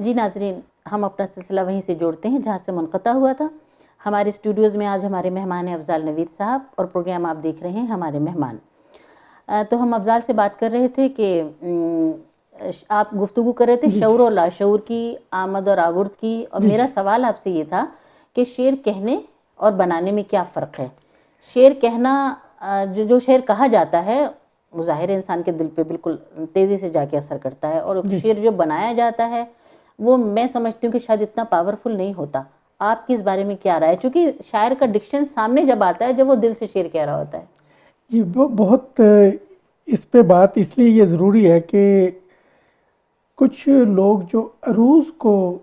जी नाजरीन, हम अपना सिलसिला वहीं से जोड़ते हैं जहां से मुनक़ता हुआ था। हमारे स्टूडियोज़ में आज हमारे मेहमान हैं अफ़ज़ाल नवीद साहब और प्रोग्राम आप देख रहे हैं हमारे मेहमान। तो हम अफ़ज़ाल से बात कर रहे थे कि आप गुफ्तगू कर रहे थे शऊर और लाशऊर की आमद और आवुर्द की, और मेरा सवाल आपसे ये था कि शेर कहने और बनाने में क्या फ़र्क है। शेर कहना, जो शेर कहा जाता है वो ज़ाहिर इंसान के दिल पे बिल्कुल तेज़ी से जाके असर करता है, और शेर जो बनाया जाता है वो मैं समझती हूँ कि शायद इतना पावरफुल नहीं होता। आपकी इस बारे में क्या राय है, क्योंकि शायर का डिक्शन सामने जब आता है जब वो दिल से शेर कह रहा होता है। ये बहुत इस पे बात इसलिए ये ज़रूरी है कि कुछ लोग जो अरूज को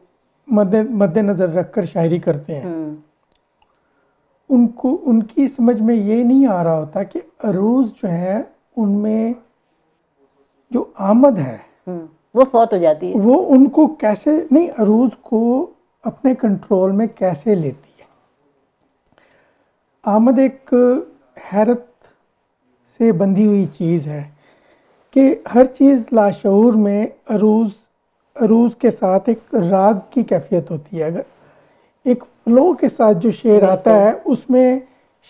मद्देनज़र रखकर शायरी करते हैं, उनको उनकी समझ में ये नहीं आ रहा होता कि अरूज जो है उनमें जो आमद है वो फौत हो जाती है, वो उनको कैसे नहीं, अरूज को अपने कंट्रोल में कैसे लेती है। आमद एक हैरत से बंधी हुई चीज़ है कि हर चीज़ लाशऊर में अरूज के साथ एक राग की कैफियत होती है। अगर एक फ्लो के साथ जो शेर आता है उसमें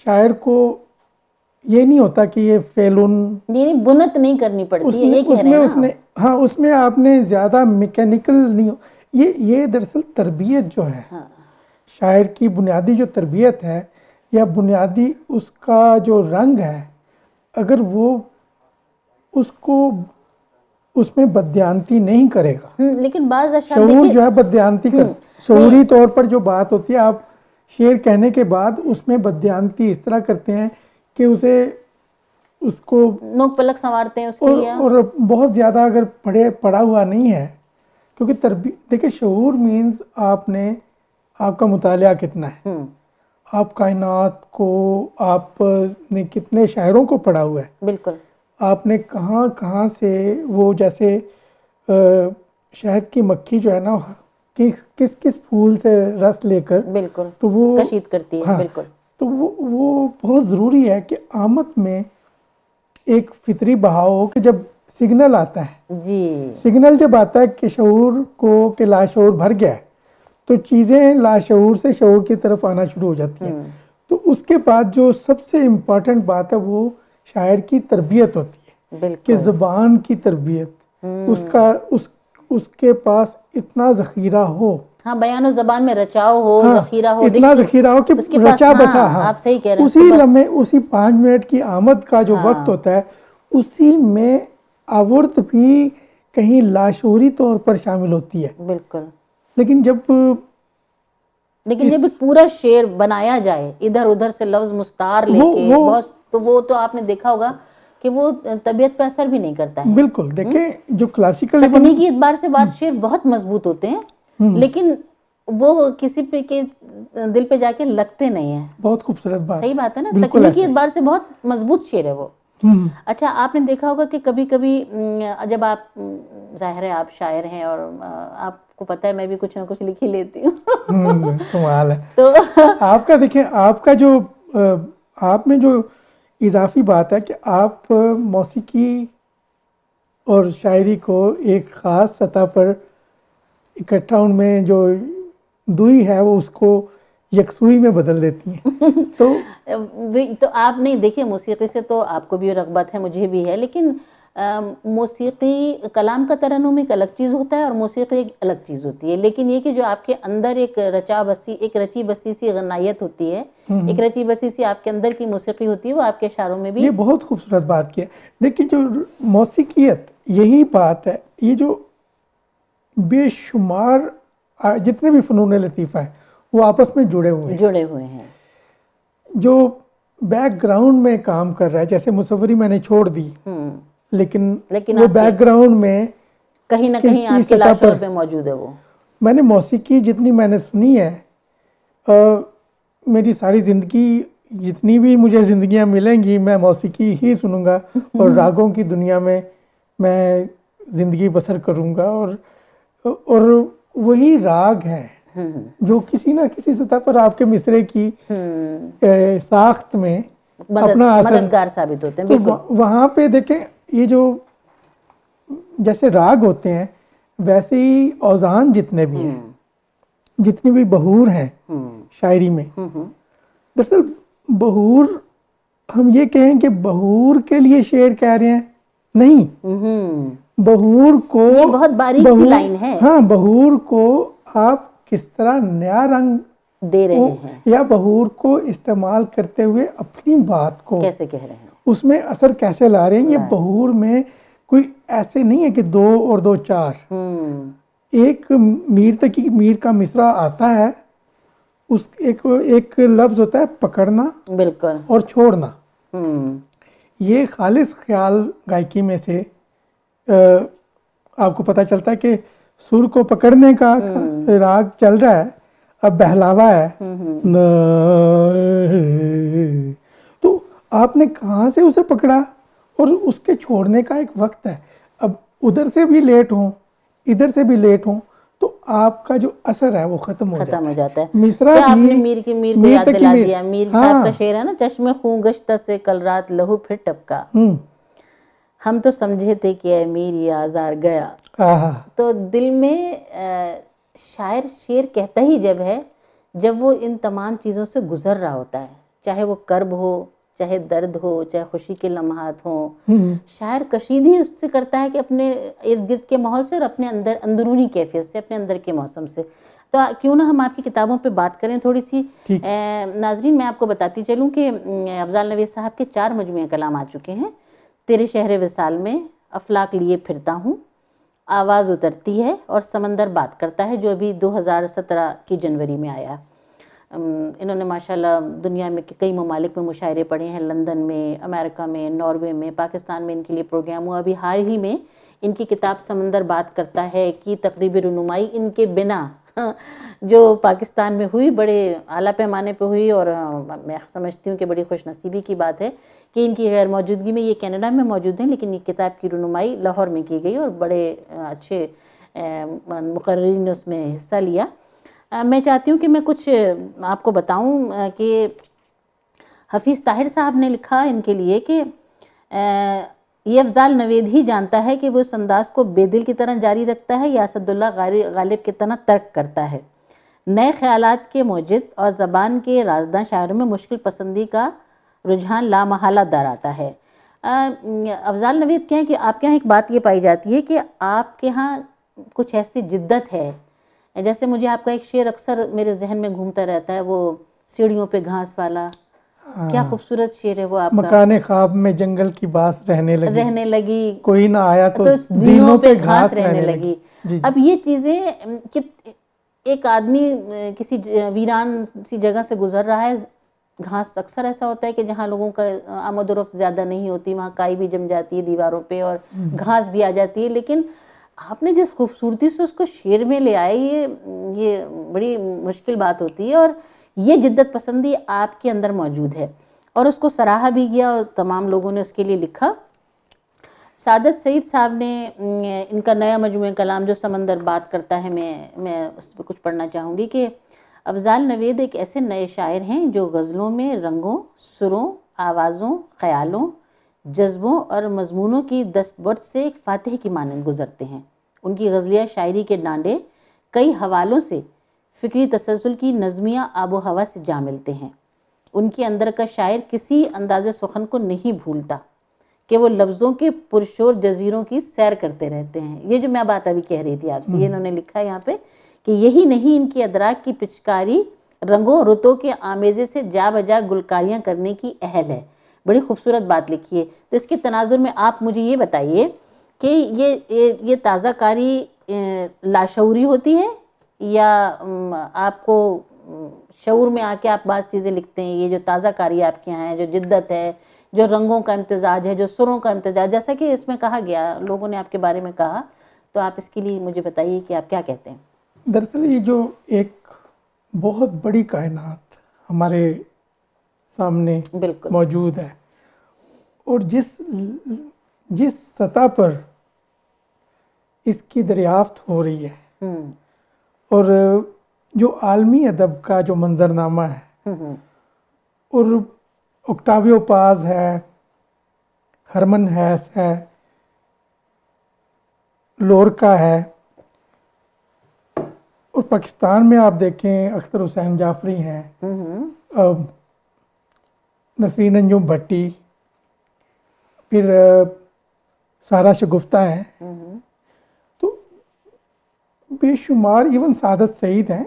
शायर को ये नहीं होता कि ये फेलुन नहीं बुनत नहीं करनी पड़ती है, ये कह रहे हैं ना। हाँ, उसमें आपने ज़्यादा मैकेनिकल नहीं, ये दरअसल तरबियत जो है, शायर की बुनियादी जो तरबियत है या बुनियादी उसका जो रंग है, अगर वो उसको उसमें बदयांती नहीं करेगा, लेकिन बाज़ शऊर जो है बदयांती कर, शऊरी तौर पर जो बात होती है, आप शेर कहने के बाद उसमें बदयांती इस तरह करते हैं कि उसको नोक पलक संवारते हैं उसकी, और बहुत ज़्यादा अगर पढ़ा हुआ नहीं है, क्योंकि देखिए शऊर मीन्स आपका मुतालिया कितना है, आप कायनात को आपने कितने शायरों को पढ़ा हुआ है, बिल्कुल आपने कहाँ कहाँ से वो जैसे शहद की मक्खी जो है ना किस किस फूल से रस लेकर बिल्कुल तो वो कशीद करती है। हाँ, बिल्कुल तो वो बहुत ज़रूरी है कि आमद में एक फितरी बहाव हो कि जब सिग्नल आता है जी, सिग्नल जब आता है कि शऊर को कि लाशऊर भर गया है, तो चीज़ें लाशऊर से शऊर की तरफ आना शुरू हो जाती हैं। तो उसके बाद जो सबसे इम्पॉर्टेंट बात है वो शायर की तरबियत होती है कि ज़बान की तरबियत, उसके पास इतना ज़ख़ीरा हो, हाँ, बयान और ज़बान में रचाव हो, ज़ख़ीरा हो, इतना ज़ख़ीरा हो कि रचा बसा, आप सही कह रहे हैं, उसी लम्हे, उसी 5 मिनट की आमद का जो वक्त होता है, उसी में आवुर्द भी कहीं लाशऊरी तौर पर शामिल होती है। बिल्कुल। लेकिन जब एक पूरा शेर बनाया जाए इधर उधर से लफ्ज मुस्तार लेके बहुत, तो वो तो आपने देखा होगा कि वो तबीयत पे असर भी नहीं करता है। बिल्कुल, देखें जो क्लासिकल तकनीकी एतबार से बात शेर बहुत मजबूत होते हैं, लेकिन वो किसी पे के दिल पे जाके लगते नहीं है। बहुत खूबसूरत बात, सही बात है ना, तकनीकी एतबार से बहुत मजबूत शेर है वो। अच्छा, आपने देखा होगा कि कभी कभी जब आप, जाहिर है आप शायर हैं और आपको पता है मैं भी कुछ ना कुछ लिख ही लेती हूँ कमाल है। तो आपका देखें, आपका जो आप में जो इजाफी बात है कि आप मौसीकी और शायरी को एक ख़ास सतह पर इकट्ठा, उनमें जो दुई है वो उसको यकसुई में बदल देती हैं। तो आप नहीं, देखिए मौसीकी से तो आपको भी रग़बत है, मुझे भी है, लेकिन मौसीकी कलाम का तरन्नुम एक अलग चीज़ होता है और मौसीकी एक अलग चीज़ होती है। लेकिन ये कि जो आपके अंदर एक रची बसी सी गनायत होती है, एक रची बसी सी आपके अंदर की मौसीकी होती है, वो आपके इशारों में भी, ये बहुत खूबसूरत बात की है। देखिए जो मौसीकियत, यही बात है, ये जो बेशुमार जितने भी फ़नून लतीफ़ा है वो आपस में जुड़े हुए हैं। जो बैकग्राउंड में काम कर रहा है, जैसे मुसव्वरी मैंने छोड़ दी, लेकिन वो बैकग्राउंड में कहीं ना कहीं आपके लाशऊर पे मौजूद है। वो मैंने मौसीकी जितनी मैंने सुनी है, मेरी सारी ज़िंदगी, जितनी भी मुझे ज़िंदगियां मिलेंगी, मैं मौसीकी ही सुनूंगा और रागों की दुनिया में मैं ज़िंदगी बसर करूंगा। और वही राग है जो किसी ना किसी सतह पर आपके मिसरे की साख्त में अपना मददगार साबित होते हैं। तो वहाँ पे देखें, ये जो जैसे राग होते हैं, वैसे ही औजान जितने भी हैं, जितनी भी बहूर हैं शायरी में, दरअसल बहूर, हम ये कहें कि बहूर के लिए शेर कह रहे हैं, नहीं, बहूर को, ये बहुत बारीक सी लाइन है। हाँ, बहूर को आप किस तरह नया रंग दे रहे हैं, या बहूर को इस्तेमाल करते हुए अपनी बात को कैसे कह रहे हैं, उसमें असर कैसे ला रहे हैं। ये बहूर में कोई ऐसे नहीं है कि 2 और 2 4, एक मीर का मिसरा आता है, उस एक लफ्ज होता है पकड़ना, बिल्कुल, और छोड़ना। ये खालिस ख्याल गायकी में से आपको पता चलता है कि सुर को पकड़ने का राग चल रहा है, अब बहलावा है, तो आपने कहाँ से उसे पकड़ा और उसके छोड़ने का एक वक्त है। अब उधर से भी लेट हो, इधर से भी लेट हो, तो आपका जो असर है वो खत्म हो जाता है। मिसरा भी आपने मीर को याद दिला दिया। मीर साहब का शेर है ना, चश्मे खूं गश्त से कल रात लहू फिर टपका, हम तो समझे थे कि ऐ मीर ये आजार गया। तो दिल में शायर शेर कहता ही जब है, जब वो इन तमाम चीज़ों से गुजर रहा होता है, चाहे वो कर्ब हो, चाहे दर्द हो, चाहे खुशी के लम्हात हो। शायर कशीदी उससे करता है कि अपने इर्द गिर्द के माहौल से और अपने अंदरूनी कैफियत से, अपने अंदर के मौसम से। तो क्यों ना हम आपकी किताबों पे बात करें थोड़ी सी। नाजरीन, मैं आपको बताती चलूँ कि अफजाल नवीद साहब के 4 मजमूए कलाम आ चुके हैं। तेरे शहर विसाल में, अफलाक लिए फिरता हूँ, आवाज़ उतरती है और समंदर बात करता है, जो अभी 2017 की जनवरी में आया। इन्होंने माशाल्लाह दुनिया में कई ममालिक में मुशायरे पढ़े हैं, लंदन में, अमेरिका में, नॉर्वे में, पाकिस्तान में इनके लिए प्रोग्राम हुआ। अभी हाल ही में इनकी किताब समंदर बात करता है कि तकरीबी रुनुमाई इनके बिना जो पाकिस्तान में हुई, बड़े आला पैमाने पे हुई, और मैं समझती हूँ कि बड़ी खुशनसीबी की बात है कि इनकी गैर मौजूदगी में, ये कनाडा में मौजूद हैं, लेकिन ये किताब की रुनुमाई लाहौर में की गई और बड़े अच्छे मुकर्रिरीन ने उसमें हिस्सा लिया। मैं चाहती हूँ कि मैं कुछ आपको बताऊँ कि हफीज़ ताहिर साहब ने लिखा इनके लिए कि ये अफजाल नवेद ही जानता है कि वो इस अंदाज को बेदिल की तरह जारी रखता है या असदुल्ला गालिब की तरह तर्क करता है। नए ख्यालात के मौजिद और ज़बान के राजदां शायरों में मुश्किल पसंदी का रुझान लामहला दर आता है। अफजाल नवेद कहें कि आपके यहाँ एक बात ये पाई जाती है कि आपके यहाँ कुछ ऐसी जिद्दत है, जैसे मुझे आपका एक शेर अक्सर मेरे जहन में घूमता रहता है, वो सीढ़ियों पे घास वाला। क्या खूबसूरत शेर है वो आपका। मकाने ख्वाब में जंगल की बास रहने लगी, कोई ना आया तो जीनों पे घास रहने लगी। अब ये चीज़ें कि एक आदमी किसी वीरान सी जगह से गुजर रहा है, घास अक्सर ऐसा होता है कि जहाँ लोगों का आमदोरफ्त ज़्यादा नहीं होती, वहाँ काई भी जम जाती है दीवारों पे और घास भी आ जाती है, लेकिन आपने जिस खूबसूरती से उसको शेर में ले आए, ये बड़ी मुश्किल बात होती है। और ये जिद्दत पसंदी आपके अंदर मौजूद है और उसको सराहा भी गया और तमाम लोगों ने उसके लिए लिखा। सादत सईद साहब ने इनका नया मजमूए कलाम जो समंदर बात करता है, मैं उस पर कुछ पढ़ना चाहूँगी कि अफजाल नवेद एक ऐसे नए शायर हैं जो गज़लों में रंगों, सुरों, आवाज़ों, ख़यालों, जज्बों और मजमूनों की दस्तबर्द से एक फातिह की मानंद गुजरते हैं। उनकी गज़लिया शायरी के डांडे कई हवालों से फ़िक्री तसलसल की नज़मिया आबो हवा से जा मिलते हैं। उनके अंदर का शायर किसी अंदाज़े सुखन को नहीं भूलता कि वो लफ्ज़ों के पुरशोर जजीरों की सैर करते रहते हैं। ये जो मैं बात अभी कह रही थी आपसे, ये इन्होंने लिखा है यहाँ पे कि यही नहीं इनकी अदराक की पिचकारी रंगों रुतों के आमेज़े से जा बजा गुलकारियाँ करने की अहल है। बड़ी खूबसूरत बात लिखी है। तो इसके तनाजुर में आप मुझे ये बताइए कि ये ताज़ाकारी लाशऊरी होती है या आपको शऊर में आके आप बाज़ चीज़ें लिखते हैं? ये जो ताज़ाकारी आपके यहाँ है, जो जिद्दत है, जो रंगों का इम्तिजाज है, जो सुरों का इम्तिजाज, जैसा कि इसमें कहा गया, लोगों ने आपके बारे में कहा, तो आप इसके लिए मुझे बताइए कि आप क्या कहते हैं। दरअसल ये जो एक बहुत बड़ी कायनात हमारे सामने मौजूद है और जिस सतह पर इसकी दरियाफ्त हो रही है और जो आलमी अदब का जो मंजरनामा है और ऑक्टावियो पाज है, हरमन हैस है, लोरका है, और पाकिस्तान में आप देखें अख्तर हुसैन जाफरी हैं, नसरीन अंजुम भट्टी, फिर सारा शगुफ्ता हैं, तो बेशुमार, इवन सादत सईद हैं,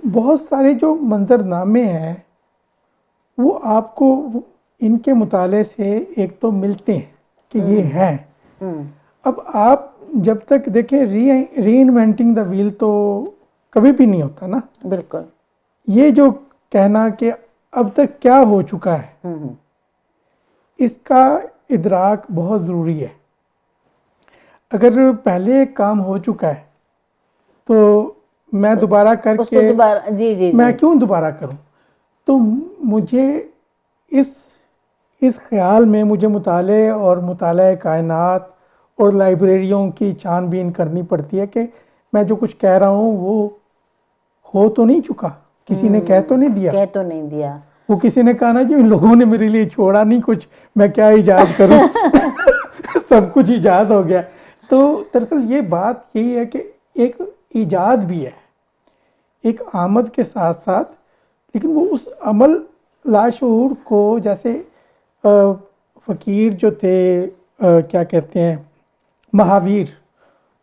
बहुत सारे जो मंजरनामे हैं वो आपको इनके मुताले से एक तो मिलते हैं कि ये हैं। अब आप जब तक देखें री इन्वेंटिंग द व्हील तो कभी भी नहीं होता ना। बिल्कुल। ये जो कहना कि अब तक क्या हो चुका है, इसका इदराक बहुत ज़रूरी है। अगर पहले एक काम हो चुका है तो मैं दोबारा करके दोबारा जी मैं क्यों दोबारा करूं? तो मुझे इस ख्याल में मुझे मुताले और मुताले कायनात और लाइब्रेरियों की छानबीन करनी पड़ती है कि मैं जो कुछ कह रहा हूँ वो हो तो नहीं चुका, किसी ने कह तो नहीं दिया। वो किसी ने कहा ना जी इन लोगों ने मेरे लिए छोड़ा नहीं कुछ, मैं क्या इजाद करूं सब कुछ इजाद हो गया। तो दरअसल ये बात यही है कि एक इजाद भी है, एक आमद के साथ साथ, लेकिन वो उस अमल लाशऊर को, जैसे फ़कीर जो थे क्या कहते हैं, महावीर,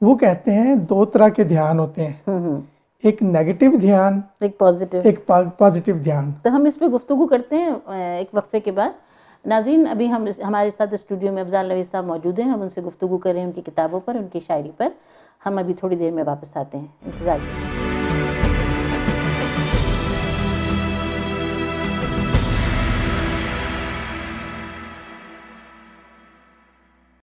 वो कहते हैं 2 तरह के ध्यान होते हैं, एक नेगेटिव ध्यान, एक पॉजिटिव ध्यान। तो हम इस पे गुफ्तगू करते हैं एक वक्फे के बाद। नाज़रीन, अभी हमारे साथ स्टूडियो में अफजाल नवीद साहब मौजूद हैं, हम उनसे गुफ्तगू कर रहे हैं उनकी किताबों पर, उनकी शायरी पर। हम अभी थोड़ी देर में वापस आते हैं, इंतज़ार कीजिए।